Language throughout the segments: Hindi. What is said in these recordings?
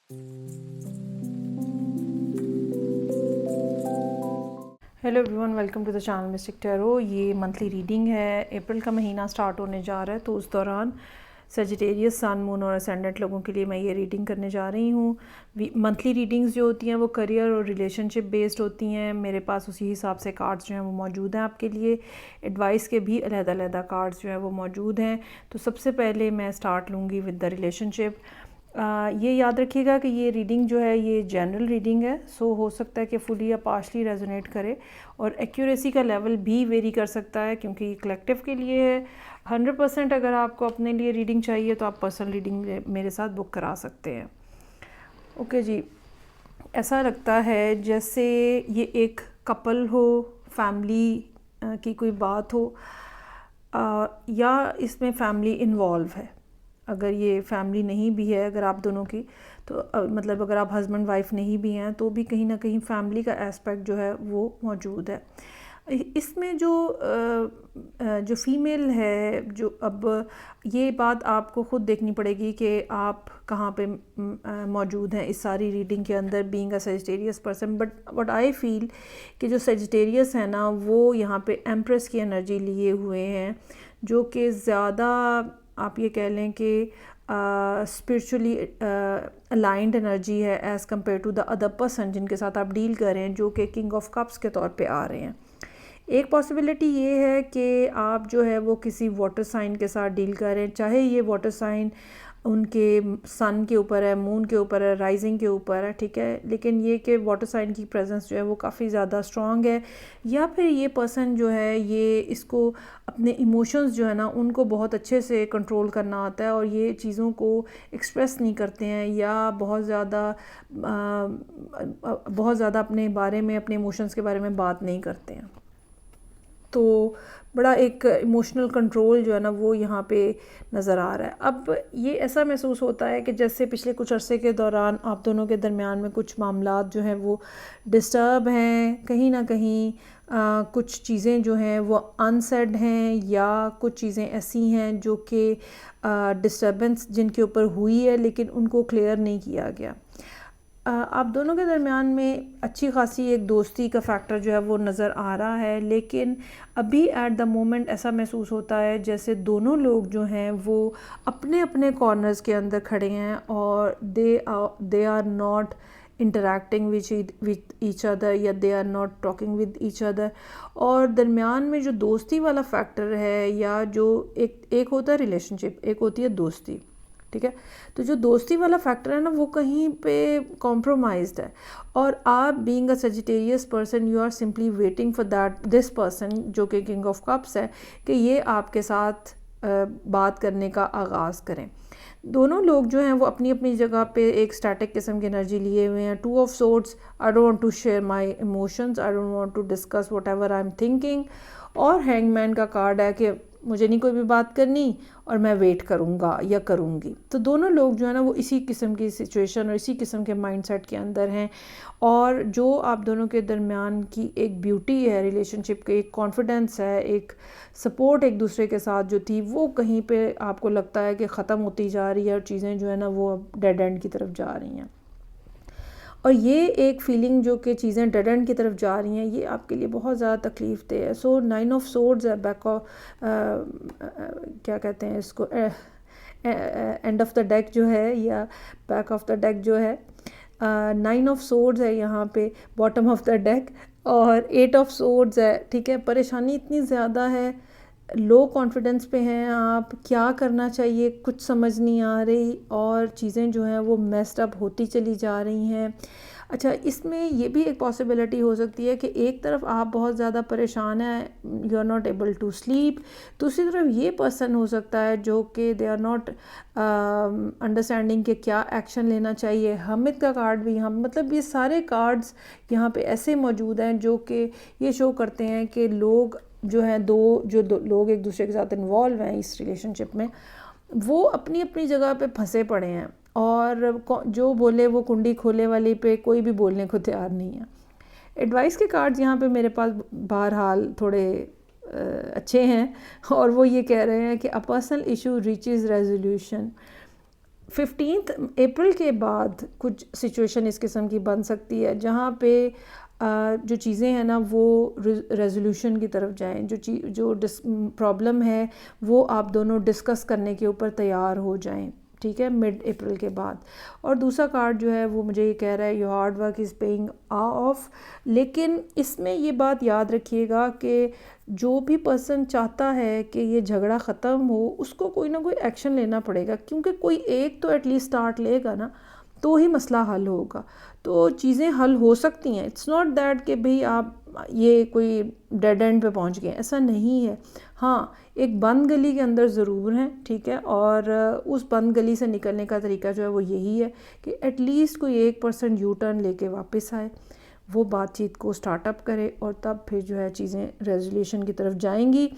Hello everyone, welcome to the channel Mystic Tarot. ये मंथली रीडिंग है। अप्रैल का महीना स्टार्ट होने जा रहा है, तो उस दौरान सजिटेरियस, सन, मून और असेंडेंट लोगों के लिए मैं ये रीडिंग करने जा रही हूँ। मंथली रीडिंग्स जो होती हैं वो करियर और रिलेशनशिप बेस्ड होती हैं। मेरे पास उसी हिसाब से कार्ड्स जो हैं वो मौजूद हैं आपके लिए। एडवाइस के भी अलग-अलग कार्ड्स जो हैं वो मौजूद हैं। तो सबसे पहले मैं स्टार्ट लूँगी विद द रिलेशनशिप। ये याद रखिएगा कि ये रीडिंग जो है ये जनरल रीडिंग है, सो हो सकता है कि फुली या पार्शली रेजोनेट करे, और एक्यूरेसी का लेवल भी वेरी कर सकता है क्योंकि कलेक्टिव के लिए है। 100% अगर आपको अपने लिए रीडिंग चाहिए तो आप पर्सनल रीडिंग मेरे साथ बुक करा सकते हैं। ओके जी, ऐसा लगता है जैसे ये एक कपल हो, फैमिली की कोई बात हो, या इसमें फैमिली इन्वॉल्व है। अगर ये फैमिली नहीं भी है, अगर आप दोनों की, तो मतलब अगर आप हस्बैंड वाइफ नहीं भी हैं तो भी कहीं ना कहीं फैमिली का एस्पेक्ट जो है वो मौजूद है। इसमें जो फीमेल है, जो अब ये बात आपको ख़ुद देखनी पड़ेगी कि आप कहाँ पे मौजूद हैं इस सारी रीडिंग के अंदर, being a Sagittarius person. But what I feel कि जो सेजिटेरियस है ना, वो यहाँ पे एम्प्रेस की एनर्जी लिए हुए हैं, जो कि ज़्यादा आप ये कह लें कि स्पिरिचुअली अलाइंड एनर्जी है as compare to the other person जिनके साथ आप डील कर रहे हैं, जो कि किंग ऑफ कप्स के तौर पे आ रहे हैं। एक पॉसिबिलिटी ये है कि आप जो है वो किसी वाटर साइन के साथ डील कर रहे हैं, चाहे ये वाटर साइन उनके सन के ऊपर है, मून के ऊपर है, राइजिंग के ऊपर है, ठीक है, लेकिन ये कि वाटर साइन की प्रेजेंस जो है वो काफ़ी ज़्यादा स्ट्रॉन्ग है, या फिर ये पर्सन जो है ये इसको अपने इमोशंस जो है ना उनको बहुत अच्छे से कंट्रोल करना आता है और ये चीज़ों को एक्सप्रेस नहीं करते हैं, या बहुत ज़्यादा अपने बारे में, अपने इमोशंस के बारे में बात नहीं करते हैं। तो बड़ा एक इमोशनल कंट्रोल जो है ना वो यहाँ पे नज़र आ रहा है। अब ये ऐसा महसूस होता है कि जैसे पिछले कुछ अरसे के दौरान आप दोनों के दरमियान में कुछ मामलात जो हैं वो डिस्टर्ब हैं, कहीं ना कहीं कुछ चीज़ें जो हैं वो अनसेड हैं, या कुछ चीज़ें ऐसी हैं जो कि डिस्टर्बेंस जिनके ऊपर हुई है लेकिन उनको क्लियर नहीं किया गया। आप दोनों के दरमियान में अच्छी खासी एक दोस्ती का फैक्टर जो है वो नज़र आ रहा है, लेकिन अभी एट द मोमेंट ऐसा महसूस होता है जैसे दोनों लोग जो हैं वो अपने अपने कॉर्नर्स के अंदर खड़े हैं और they are not interacting with each other, या they are not talking with each other. और दरमियान में जो दोस्ती वाला फैक्टर है, या जो एक होता है रिलेशनशिप, एक होती है दोस्ती, ठीक है, तो जो दोस्ती वाला फैक्टर है ना वो कहीं पे कॉम्प्रोमाइज्ड है, और आप being a Sagittarius person you are simply waiting for this person जो कि किंग ऑफ कप्स है, कि ये आपके साथ बात करने का आगाज़ करें। दोनों लोग जो हैं वो अपनी अपनी जगह पे एक स्टैटिक किस्म की एनर्जी लिए हुए हैं। 2 of swords, I don't want to share my emotions, I don't want to discuss whatever I am thinking. और हैंगमैन का कार्ड है कि मुझे नहीं कोई भी बात करनी और मैं वेट करूँगा या करूँगी। तो दोनों लोग जो है ना वो इसी किस्म की सिचुएशन और इसी किस्म के माइंडसेट के अंदर हैं, और जो आप दोनों के दरमियान की एक ब्यूटी है रिलेशनशिप के, एक कॉन्फिडेंस है, एक सपोर्ट एक दूसरे के साथ जो थी, वो कहीं पे आपको लगता है कि ख़त्म होती जा रही है और चीज़ें जो है ना वो अब डेड एंड की तरफ जा रही हैं। और ये एक फीलिंग जो कि चीज़ें डेड एंड की तरफ जा रही हैं, ये आपके लिए बहुत ज़्यादा तकलीफ़ दे है। सो 9 ऑफ सोर्ड्स है, बैक ऑफ क्या कहते हैं इसको, एंड ऑफ द डेक जो है, या बैक ऑफ द डेक जो है, 9 ऑफ सोर्ड्स है यहाँ पे बॉटम ऑफ द डेक, और 8 ऑफ सोर्ड्स है, ठीक है। परेशानी इतनी ज़्यादा है, लो कॉन्फिडेंस पे हैं आप, क्या करना चाहिए कुछ समझ नहीं आ रही, और चीज़ें जो हैं वो मेस्ड अप होती चली जा रही हैं। अच्छा, इसमें ये भी एक पॉसिबिलिटी हो सकती है कि एक तरफ आप बहुत ज़्यादा परेशान हैं, you are not able to sleep, दूसरी तरफ ये पर्सन हो सकता है जो कि दे आर नॉट अंडरस्टैंडिंग कि क्या एक्शन लेना चाहिए। हामिद का कार्ड भी, हम मतलब ये सारे कार्ड्स यहाँ पे ऐसे मौजूद हैं जो कि ये शो करते हैं कि लोग जो हैं, दो लोग एक दूसरे के साथ इन्वॉल्व हैं इस रिलेशनशिप में, वो अपनी अपनी जगह पे फंसे पड़े हैं, और जो बोले वो कुंडी खोले वाली पे कोई भी बोलने को तैयार नहीं है। एडवाइस के कार्ड्स यहाँ पे मेरे पास बहरहाल थोड़े अच्छे हैं, और वो ये कह रहे हैं कि a personal issue reaches resolution. 15 अप्रैल के बाद कुछ सिचुएशन इस किस्म की बन सकती है जहाँ पे जो चीज़ें हैं ना वो रेजोल्यूशन की तरफ जाएं, जो प्रॉब्लम है वो आप दोनों डिस्कस करने के ऊपर तैयार हो जाएं, ठीक है, मिड अप्रैल के बाद। और दूसरा कार्ड जो है वो मुझे ये कह रहा है your hard work is paying off. लेकिन इसमें ये बात याद रखिएगा कि जो भी पर्सन चाहता है कि ये झगड़ा ख़त्म हो उसको कोई ना कोई एक्शन लेना पड़ेगा, क्योंकि कोई एक तो एटलीस्ट स्टार्ट लेगा ना तो ही मसला हल होगा। तो चीज़ें हल हो सकती हैं, इट्स नॉट दैट कि भाई आप ये कोई डेड एंड पे पहुंच गए, ऐसा नहीं है। हाँ, एक बंद गली के अंदर ज़रूर हैं, ठीक है, और उस बंद गली से निकलने का तरीका जो है वो यही है कि एटलीस्ट कोई 1% यू टर्न लेके वापस आए, वो बातचीत को स्टार्टअप करे और तब फिर जो है चीज़ें रेजोल्यूशन की तरफ जाएंगी।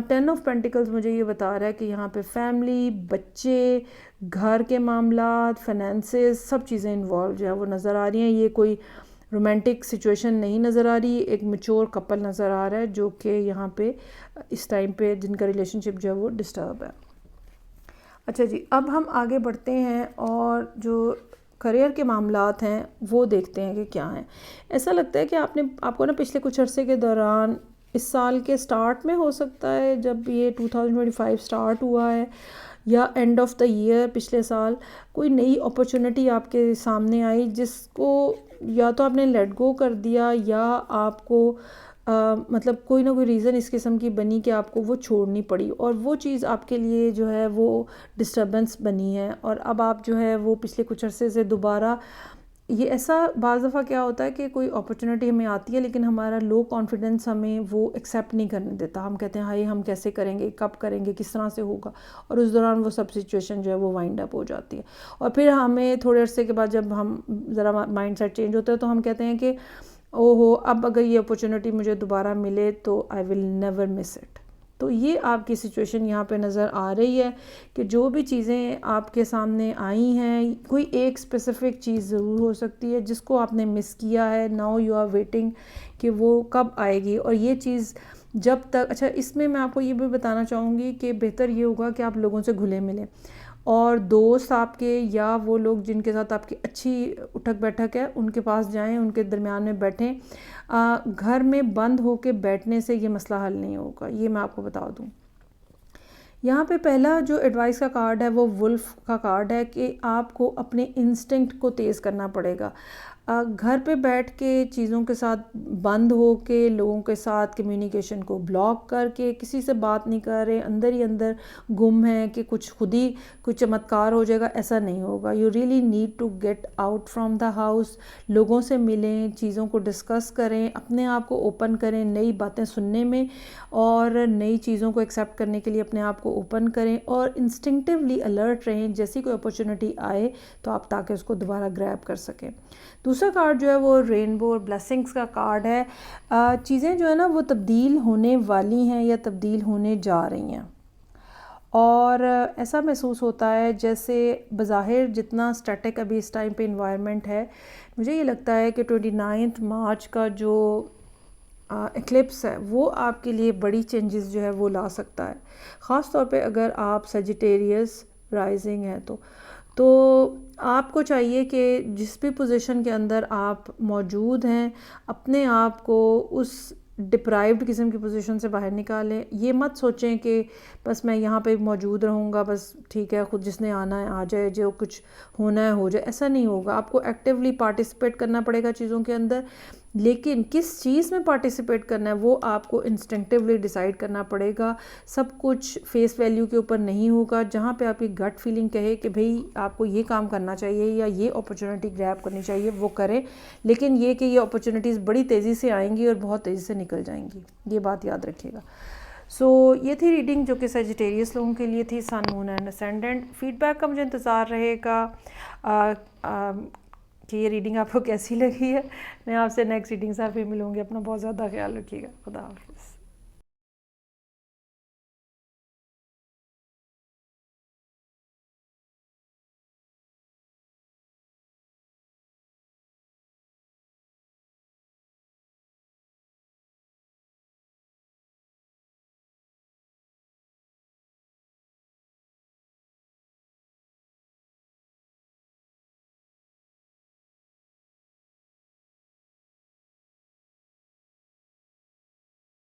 10 ऑफ पेंटिकल्स मुझे ये बता रहा है कि यहाँ पे फैमिली, बच्चे, घर के मामलात, फाइनेंसेस, सब चीज़ें इन्वॉल्व जो है वो नज़र आ रही हैं। ये कोई रोमांटिक सिचुएशन नहीं नज़र आ रही, एक मैच्योर कपल नज़र आ रहा है जो कि यहाँ पे इस टाइम पे जिनका रिलेशनशिप जो है वो डिस्टर्ब है। अच्छा जी, अब हम आगे बढ़ते हैं और जो करियर के मामलात हैं वो देखते हैं कि क्या हैं। ऐसा लगता है कि आपको ना पिछले कुछ अरसे के दौरान, इस साल के स्टार्ट में हो सकता है जब ये 2025 स्टार्ट हुआ है, या एंड ऑफ द ईयर पिछले साल, कोई नई अपॉर्चुनिटी आपके सामने आई जिसको या तो आपने लेट गो कर दिया या आपको मतलब कोई ना कोई रीज़न इस किस्म की बनी कि आपको वो छोड़नी पड़ी, और वो चीज़ आपके लिए जो है वो डिस्टर्बेंस बनी है। और अब आप जो है वो पिछले कुछ अरसे से दोबारा, ये ऐसा बाज़ दफ़ा क्या होता है कि कोई अपॉर्चुनिटी हमें आती है लेकिन हमारा लो कॉन्फिडेंस हमें वो एक्सेप्ट नहीं करने देता। हम कहते हैं हाय हम कैसे करेंगे, कब करेंगे, किस तरह से होगा, और उस दौरान वो सब सिचुएशन जो है वो वाइंड अप हो जाती है। और फिर हमें थोड़े अरसे के बाद जब हम ज़रा माइंड सेट चेंज होता है तो हम कहते हैं कि ओहो अब अगर ये अपॉर्चुनिटी मुझे दोबारा मिले तो I will never miss it. तो ये आपकी सिचुएशन यहाँ पे नज़र आ रही है कि जो भी चीज़ें आपके सामने आई हैं, कोई एक स्पेसिफ़िक चीज़ ज़रूर हो सकती है जिसको आपने मिस किया है, नाउ यू आर वेटिंग कि वो कब आएगी। और ये चीज़ जब तक, अच्छा इसमें मैं आपको ये भी बताना चाहूँगी कि बेहतर ये होगा कि आप लोगों से घुले मिलें, और दोस्त आपके या वो लोग जिनके साथ आपकी अच्छी उठक बैठक है उनके पास जाएं, उनके दरमियान में बैठें। घर में बंद होके बैठने से ये मसला हल नहीं होगा, ये मैं आपको बता दूं। यहाँ पे पहला जो एडवाइस का कार्ड है वो वुल्फ का कार्ड है कि आपको अपने इंस्टिंक्ट को तेज़ करना पड़ेगा। घर पे बैठ के चीज़ों के साथ बंद हो के, लोगों के साथ कम्युनिकेशन को ब्लॉक करके, किसी से बात नहीं कर रहे, अंदर ही अंदर गुम है कि कुछ खुद ही कुछ चमत्कार हो जाएगा, ऐसा नहीं होगा। You really need to get out from the house, लोगों से मिलें, चीज़ों को डिस्कस करें, अपने आप को ओपन करें नई बातें सुनने में, और नई चीज़ों को एक्सेप्ट करने के लिए अपने आप को ओपन करें, और इंस्टिंक्टिवली अलर्ट रहें जैसी कोई अपॉर्चुनिटी आए तो आप ताकि उसको दोबारा ग्रैब कर सकें। दूसरा कार्ड जो है वो रेनबो और ब्लेसिंग्स का कार्ड है। चीज़ें जो है ना वो तब्दील होने वाली हैं या तब्दील होने जा रही हैं, और ऐसा महसूस होता है जैसे बज़ाहिर जितना स्टैटिक अभी इस टाइम पे इन्वायरमेंट है, मुझे ये लगता है कि 29 मार्च का जो एक्लिप्स है वो आपके लिए बड़ी चेंजेस जो है वो ला सकता है, ख़ास तौर पे अगर आप सजिटेरियस राइजिंग है तो आपको चाहिए कि जिस भी पोजीशन के अंदर आप मौजूद हैं अपने आप को उस डिप्राइव्ड किस्म की पोजीशन से बाहर निकालें। ये मत सोचें कि बस मैं यहाँ पे मौजूद रहूँगा, बस ठीक है खुद जिसने आना है आ जाए, जो कुछ होना है हो जाए, ऐसा नहीं होगा। आपको एक्टिवली पार्टिसिपेट करना पड़ेगा चीज़ों के अंदर, लेकिन किस चीज़ में पार्टिसिपेट करना है वो आपको इंस्टिंक्टिवली डिसाइड करना पड़ेगा। सब कुछ फेस वैल्यू के ऊपर नहीं होगा। जहाँ पे आपकी गट फीलिंग कहे कि भाई आपको ये काम करना चाहिए या ये अपॉर्चुनिटी ग्रैब करनी चाहिए, वो करें, लेकिन ये कि ये अपॉर्चुनिटीज़ बड़ी तेज़ी से आएंगी और बहुत तेज़ी से निकल जाएंगी, ये बात याद रखिएगा। ये थी रीडिंग जो कि सजिटेरियस लोगों के लिए थी, सन, मून एंड असेंडेंट। फीडबैक का मुझे इंतज़ार रहेगा कि ये रीडिंग आपको कैसी लगी है। मैं आपसे नेक्स्ट रीडिंग से फिर मिलूँगी। अपना बहुत ज़्यादा ख्याल रखिएगा। खुदा हाफ़िज़।